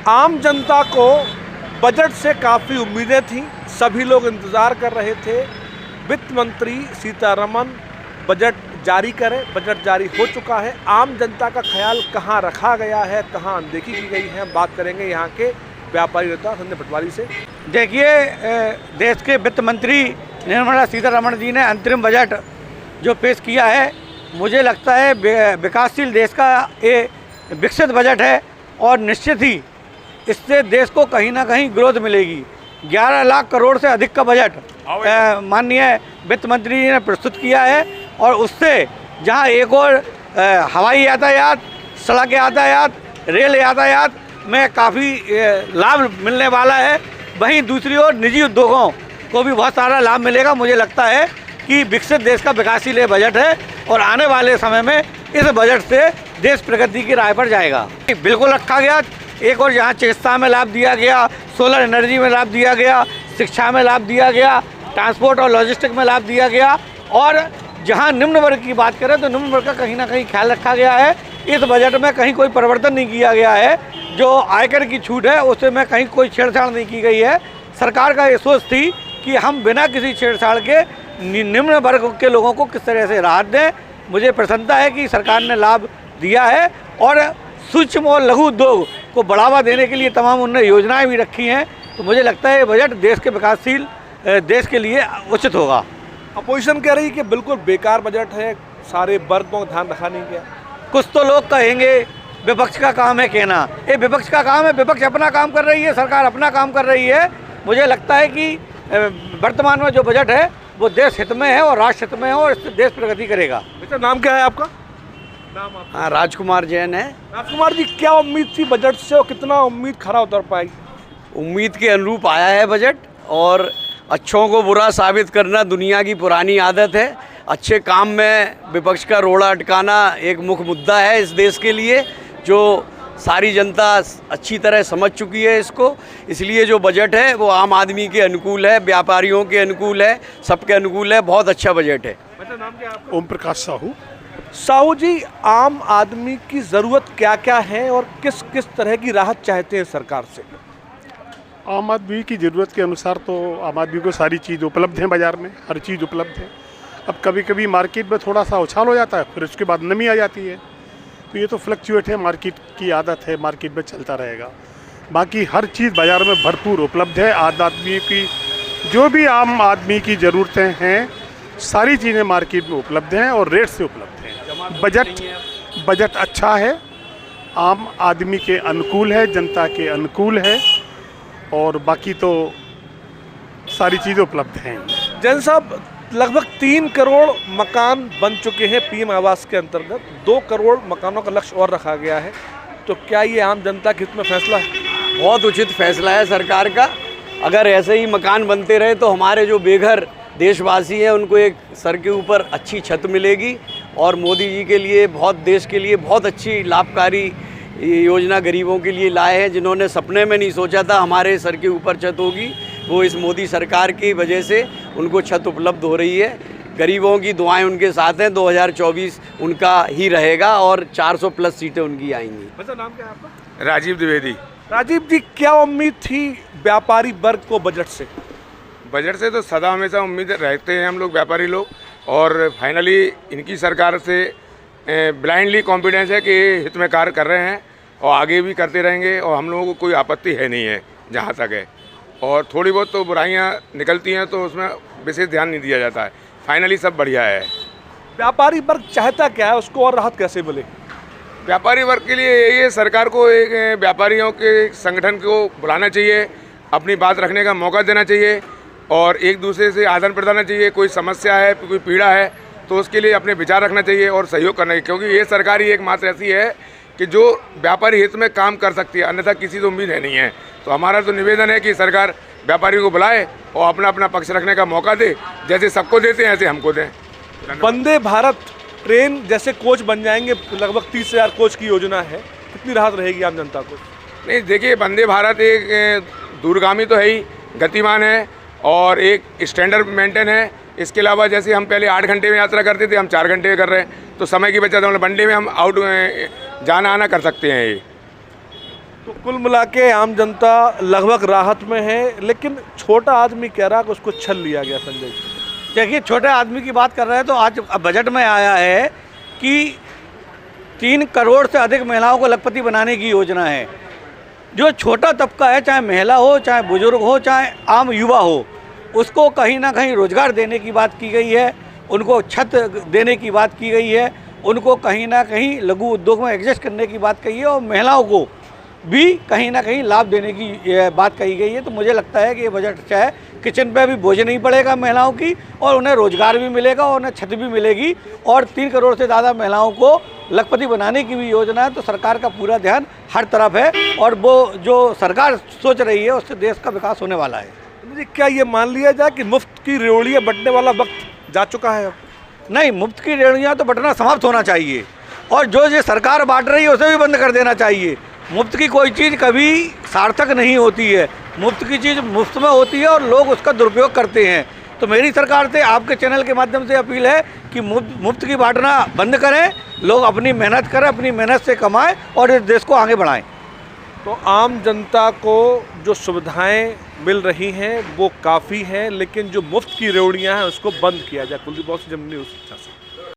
आम जनता को बजट से काफ़ी उम्मीदें थीं, सभी लोग इंतज़ार कर रहे थे वित्त मंत्री सीतारमण बजट जारी करें। बजट जारी हो चुका है। आम जनता का ख्याल कहाँ रखा गया है, कहाँ अनदेखी की गई है, बात करेंगे यहाँ के व्यापारी नेता संजय पटवारी से। देखिए, देश के वित्त मंत्री निर्मला सीतारमण जी ने अंतरिम बजट जो पेश किया है, मुझे लगता है विकासशील देश का ये विकसित बजट है और निश्चित ही इससे देश को कहीं ना कहीं ग्रोथ मिलेगी। 11 लाख करोड़ से अधिक का बजट माननीय वित्त मंत्री जी ने प्रस्तुत किया है और उससे जहां एक और हवाई यातायात, सड़क यातायात, रेल यातायात में काफ़ी लाभ मिलने वाला है, वहीं दूसरी ओर निजी उद्योगों को भी बहुत सारा लाभ मिलेगा। मुझे लगता है कि विकसित देश का विकासशील बजट है और आने वाले समय में इस बजट से देश प्रगति की राह पर जाएगा। बिल्कुल रखा गया। एक और जहाँ चिकित्सा में लाभ दिया गया, सोलर एनर्जी में लाभ दिया गया, शिक्षा में लाभ दिया गया, ट्रांसपोर्ट और लॉजिस्टिक में लाभ दिया गया, और जहाँ निम्न वर्ग की बात करें तो निम्न वर्ग का कहीं ना कहीं ख्याल रखा गया है। इस बजट में कहीं कोई परिवर्तन नहीं किया गया है। जो आयकर की छूट है उससे में कहीं कोई छेड़छाड़ नहीं की गई है। सरकार का ये सोच थी कि हम बिना किसी छेड़छाड़ के निम्न वर्ग के लोगों को किस तरह से राहत दें। मुझे प्रसन्नता है कि सरकार ने लाभ दिया है और सूक्ष्म और लघु उद्योग को बढ़ावा देने के लिए तमाम उन्होंने योजनाएं भी रखी हैं। तो मुझे लगता है ये बजट देश के विकासशील देश के लिए उचित होगा। अपोजिशन कह रही है कि बिल्कुल बेकार बजट है, सारे वर्गों का ध्यान रखा नहीं गया। कुछ तो लोग कहेंगे विपक्ष का काम है कहना, ये विपक्ष का काम है। विपक्ष अपना काम कर रही है, सरकार अपना काम कर रही है। मुझे लगता है कि वर्तमान में जो बजट है वो देश हित में है और राष्ट्र हित में है और इससे देश प्रगति करेगा। बेटा, नाम क्या है आपका? नाम आपका? हाँ, राजकुमार जैन है। राजकुमार जी, क्या उम्मीद थी बजट से और कितना उम्मीद खरा उतर पाई? उम्मीद के अनुरूप आया है बजट, और अच्छों को बुरा साबित करना दुनिया की पुरानी आदत है। अच्छे काम में विपक्ष का रोड़ा अटकाना एक मुख्य मुद्दा है इस देश के लिए, जो सारी जनता अच्छी तरह समझ चुकी है इसको। इसलिए जो बजट है वो आम आदमी के अनुकूल है, व्यापारियों के अनुकूल है, सबके अनुकूल है। बहुत अच्छा बजट है। नाम क्या है आपका? ओम प्रकाश साहू। साहू जी, आम आदमी की ज़रूरत क्या क्या है और किस किस तरह की राहत चाहते हैं सरकार से? आम आदमी की ज़रूरत के अनुसार तो आम आदमी को सारी चीज़ उपलब्ध है, बाज़ार में हर चीज़ उपलब्ध है। अब कभी कभी मार्केट में थोड़ा सा उछाल हो जाता है, फिर उसके बाद नमी आ जाती है, तो ये तो फ्लक्चुएट है, मार्केट की आदत है, मार्केट में चलता रहेगा। बाकी हर चीज़ बाज़ार में भरपूर उपलब्ध है। आदमी की जो भी आम आदमी की ज़रूरतें हैं सारी चीज़ें मार्केट में उपलब्ध हैं और रेट से उपलब्ध हैं। बजट अच्छा है, आम आदमी के अनुकूल है, जनता के अनुकूल है, और बाकी तो सारी चीज़ें उपलब्ध हैं। जैन साहब, लगभग 3 करोड़ मकान बन चुके हैं पीएम आवास के अंतर्गत। 2 करोड़ मकानों का लक्ष्य और रखा गया है। तो क्या ये आम जनता के हित में फैसला है? बहुत उचित फैसला है सरकार का। अगर ऐसे ही मकान बनते रहे तो हमारे जो बेघर देशवासी हैं उनको एक सर के ऊपर अच्छी छत मिलेगी, और मोदी जी के लिए देश के लिए बहुत अच्छी लाभकारी योजना गरीबों के लिए लाए हैं, जिन्होंने सपने में नहीं सोचा था हमारे सर के ऊपर छत होगी। वो इस मोदी सरकार की वजह से उनको छत उपलब्ध हो रही है। गरीबों की दुआएं उनके साथ हैं। 2024 उनका ही रहेगा और 400 प्लस सीटें उनकी आएंगी। वैसे नाम क्या है आपका? राजीव द्विवेदी। राजीव जी, क्या उम्मीद थी व्यापारी वर्ग को बजट से? बजट से तो सदा हमेशा उम्मीद रहते हैं हम लोग व्यापारी लोग, और फाइनली इनकी सरकार से ब्लाइंडली कॉन्फिडेंस है कि ये हित में कार्य कर रहे हैं और आगे भी करते रहेंगे, और हम लोगों को कोई आपत्ति है नहीं है जहाँ तक है। और थोड़ी बहुत तो बुराइयाँ निकलती हैं तो उसमें विशेष ध्यान नहीं दिया जाता है। फाइनली सब बढ़िया है। व्यापारी वर्ग चाहता क्या है, उसको और राहत कैसे मिले? व्यापारी वर्ग के लिए ये सरकार को एक व्यापारियों के संगठन को बुलाना चाहिए, अपनी बात रखने का मौका देना चाहिए, और एक दूसरे से आदान प्रदान चाहिए। कोई समस्या है, कोई पीड़ा है तो उसके लिए अपने विचार रखना चाहिए और सहयोग करना चाहिए, क्योंकि ये सरकार ही एकमात्र ऐसी है कि जो व्यापारी हित में काम कर सकती है, अन्यथा किसी को उम्मीद है नहीं है। तो हमारा तो निवेदन है कि सरकार व्यापारी को बुलाए और अपना अपना पक्ष रखने का मौका दे, जैसे सबको देते हैं ऐसे हमको दें। वंदे भारत ट्रेन जैसे कोच बन जाएंगे, लगभग 30,000 कोच की योजना है, कितनी राहत रहेगी आम जनता को? नहीं, देखिए, वंदे भारत एक दूरगामी तो है ही, गतिमान है और एक स्टैंडर्ड मेंटेन है। इसके अलावा जैसे हम पहले 8 घंटे में यात्रा करते थे, हम 4 घंटे में कर रहे हैं, तो समय की बचत, मतलब वनडे में हम आउट जाना आना कर सकते हैं। ये तो कुल मिला के आम जनता लगभग राहत में है, लेकिन छोटा आदमी कह रहा है कि उसको छल लिया गया। संजय जी, देखिए, छोटे आदमी की बात कर रहे हैं तो आज बजट में आया है कि 3 करोड़ से अधिक महिलाओं को लखपति बनाने की योजना है। जो छोटा तबका है, चाहे महिला हो, चाहे बुजुर्ग हो, चाहे आम युवा हो, उसको कहीं ना कहीं रोजगार देने की बात की गई है, उनको छत देने की बात की गई है, उनको कहीं ना कहीं लघु उद्योग में एडजस्ट करने की बात कही है, और महिलाओं को भी कहीं ना कहीं लाभ देने की बात कही गई है। तो मुझे लगता है कि ये बजट अच्छा है। किचन पे भी बोझ नहीं पड़ेगा महिलाओं की, और उन्हें रोजगार भी मिलेगा, और उन्हें छत भी मिलेगी, और 3 करोड़ से ज़्यादा महिलाओं को लखपति बनाने की भी योजना है। तो सरकार का पूरा ध्यान हर तरफ है, और वो जो सरकार सोच रही है उससे देश का विकास होने वाला है। जी, क्या ये मान लिया जाए कि मुफ्त की रेवड़ियाँ बंटने वाला वक्त जा चुका है अब? नहीं, मुफ्त की रेवड़ियाँ तो बंटना समाप्त होना चाहिए, और जो ये सरकार बांट रही है उसे भी बंद कर देना चाहिए। मुफ्त की कोई चीज़ कभी सार्थक नहीं होती है। मुफ्त की चीज़ मुफ्त में होती है और लोग उसका दुरुपयोग करते हैं। तो मेरी सरकार से, आपके चैनल के माध्यम से अपील है कि मुफ्त की बांटना बंद करें, लोग अपनी मेहनत करें, अपनी मेहनत से कमाएं और इस देश को आगे बढ़ाएं। तो आम जनता को जो सुविधाएं मिल रही हैं वो काफ़ी हैं, लेकिन जो मुफ्त की रेवड़ियाँ हैं उसको बंद किया जाए। Kuldeep boss, Jamuna news.